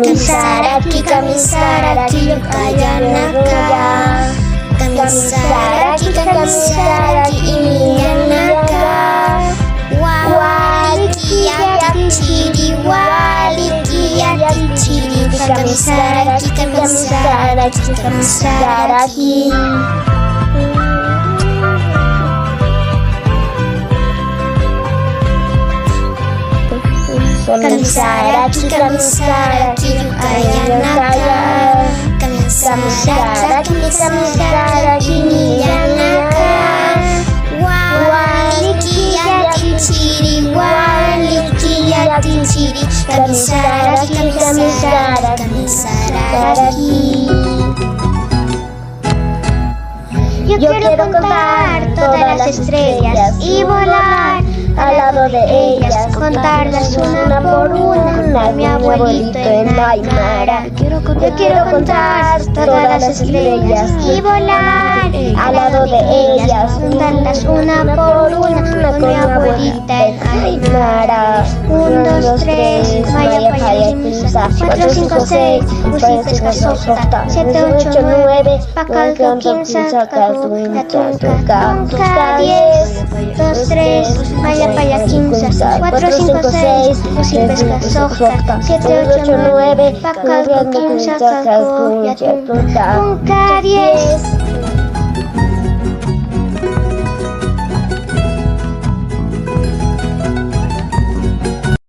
Kamisaraki, kamisaraki, yukayanaka. Kamisaraki, kamisaraki, imiyanaka. Walikiyakichiri, walikiyakichiri. Kamisaraki, kamisaraki, kamisaraki. Kamisaraki, kamisaraki, yukayanaka. Kamisaraki, kamisaraki, miyanaka. Walikiyakichiri, walikiyakichiri. Kamisaraki, kamisaraki, kamisaraki. Yo quiero contar todas las estrellas y volar al lado de ellas, contarlas una por una, mi abuelito en Aymara. Yo quiero contar todas las estrellas y volar al lado de ellas, contarlas una por una, mi abuelita en Aymara. 1, 2, 3, Maya Paya Kimsa. 4, 5, 6, Usipesca Softa. 7, 8, 9, Pacal Kimsa, Katunka. 10, 2, 3, Maya Paya Kimsa. 4, 5, 6, Usipesca Softa. 7, 8, 9, Pacal Kimsa, Katunka. 10.